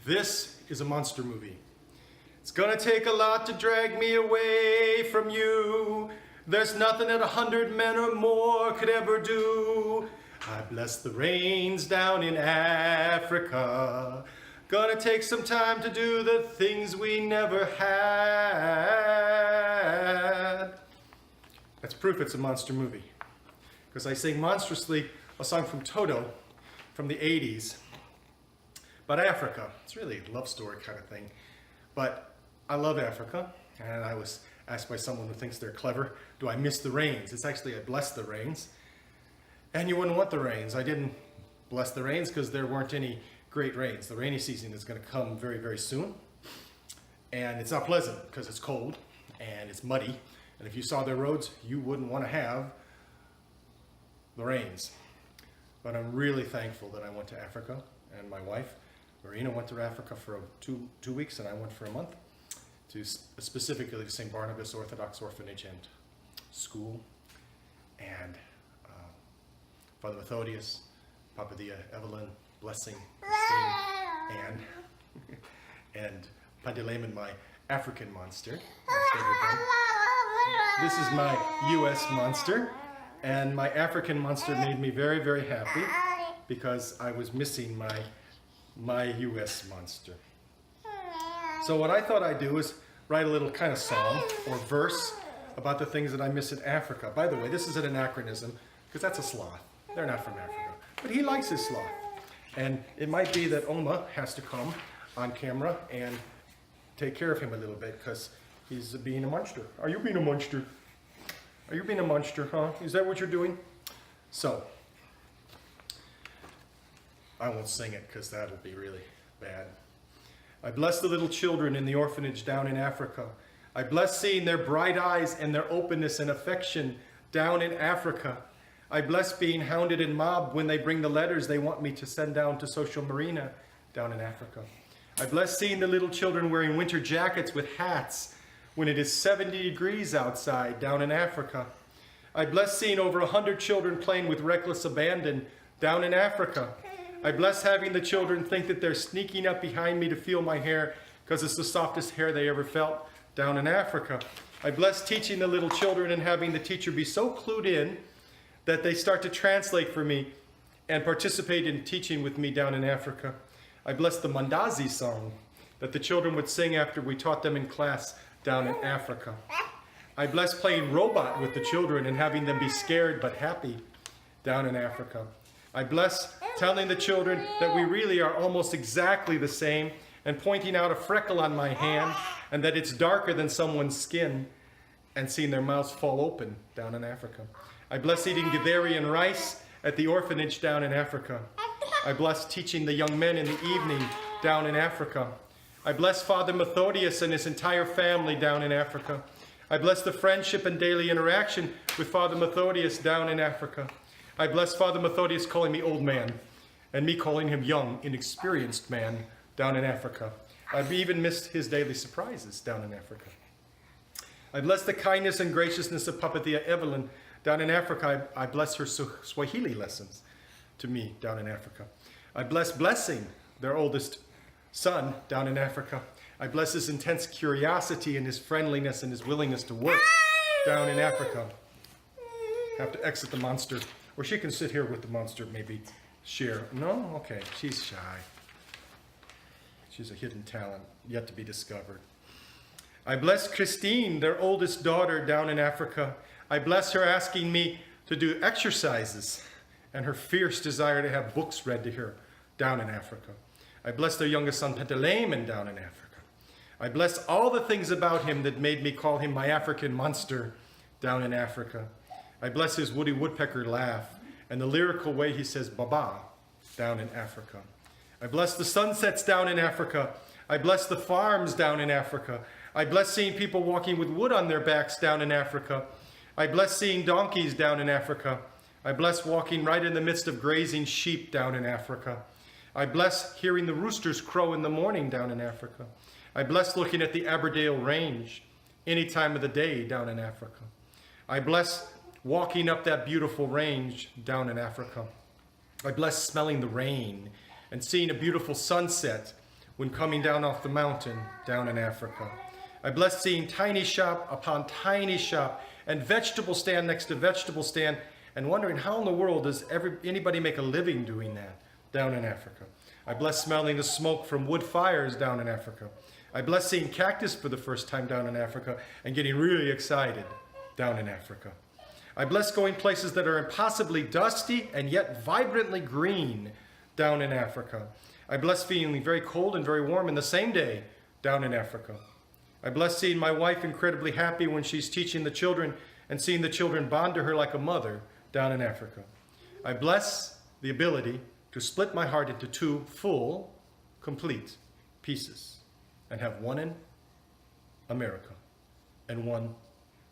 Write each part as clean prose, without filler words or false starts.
This is a monster movie. It's gonna take a lot to drag me away from you. There's nothing that 100 men or more could ever do. I bless the rains down in Africa. Gonna take some time to do the things we never had. That's proof it's a monster movie. Because I sing monstrously a song from Toto from the 80s about Africa. It's really a love story kind of thing. But I love Africa, and I was asked by someone who thinks they're clever, do I miss the rains? It's actually I bless the rains. And you wouldn't want the rains. I didn't bless the rains because there weren't any great rains. The rainy season is going to come very, very soon. And it's not pleasant because it's cold and it's muddy. And if you saw their roads, you wouldn't want to have the rains. But I'm really thankful that I went to Africa, and my wife, Marina, went to Africa for two weeks, and I went for a month, to specifically to St. Barnabas Orthodox Orphanage and School, and Father Methodius, Papadia, Evelyn, Blessing, Christine, Anne, and Pantaleimon, my African monster. This is my U.S. monster, and my African monster made me very, very happy because I was missing my U.S. monster. So what I thought I'd do is write a little kind of song or verse about the things that I miss in Africa. By the way, this is an anachronism because that's a sloth. They're not from Africa. But he likes his sloth. And it might be that Oma has to come on camera and take care of him a little bit because he's being a monster. Are you being a monster? Are you being a monster, huh? Is that what you're doing? So, I won't sing it because that'll be really bad. I bless the little children in the orphanage down in Africa. I bless seeing their bright eyes and their openness and affection down in Africa. I bless being hounded and mobbed when they bring the letters they want me to send down to Social Marina down in Africa. I bless seeing the little children wearing winter jackets with hats when it is 70 degrees outside down in Africa. I bless seeing over 100 children playing with reckless abandon down in Africa. I bless having the children think that they're sneaking up behind me to feel my hair because it's the softest hair they ever felt down in Africa. I bless teaching the little children and having the teacher be so clued in that they start to translate for me and participate in teaching with me down in Africa. I bless the Mandazi song that the children would sing after we taught them in class down in Africa. I bless playing robot with the children and having them be scared but happy down in Africa. I bless telling the children that we really are almost exactly the same and pointing out a freckle on my hand and that it's darker than someone's skin and seeing their mouths fall open down in Africa. I bless eating githeri and rice at the orphanage down in Africa. I bless teaching the young men in the evening down in Africa. I bless Father Methodius and his entire family down in Africa. I bless the friendship and daily interaction with Father Methodius down in Africa. I bless Father Methodius calling me old man and me calling him young, inexperienced man down in Africa. I've even missed his daily surprises down in Africa. I bless the kindness and graciousness of Papadia Evelyn down in Africa. I bless her Swahili lessons to me down in Africa. I bless Blessing, their oldest son, down in Africa. I bless his intense curiosity and his friendliness and his willingness to work down in Africa. Have to exit the monster. Or she can sit here with the monster, maybe share. No? Okay, she's shy. She's a hidden talent, yet to be discovered. I bless Christine, their oldest daughter, down in Africa. I bless her asking me to do exercises and her fierce desire to have books read to her down in Africa. I bless their youngest son, Pantaleimon, down in Africa. I bless all the things about him that made me call him my African monster down in Africa. I bless his Woody Woodpecker laugh and the lyrical way he says Baba down in Africa. I bless the sunsets down in Africa. I bless the farms down in Africa. I bless seeing people walking with wood on their backs down in Africa. I bless seeing donkeys down in Africa. I bless walking right in the midst of grazing sheep down in Africa. I bless hearing the roosters crow in the morning down in Africa. I bless looking at the Aberdale Range any time of the day down in Africa. I bless walking up that beautiful range down in Africa. I bless smelling the rain and seeing a beautiful sunset when coming down off the mountain down in Africa. I bless seeing tiny shop upon tiny shop and vegetable stand next to vegetable stand and wondering how in the world does anybody make a living doing that down in Africa. I bless smelling the smoke from wood fires down in Africa. I bless seeing cactus for the first time down in Africa and getting really excited down in Africa. I bless going places that are impossibly dusty and yet vibrantly green down in Africa. I bless feeling very cold and very warm in the same day down in Africa. I bless seeing my wife incredibly happy when she's teaching the children and seeing the children bond to her like a mother down in Africa. I bless the ability to split my heart into two full, complete pieces and have one in America and one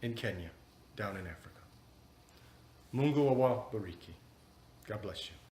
in Kenya down in Africa. Mungu awabariki. God bless you.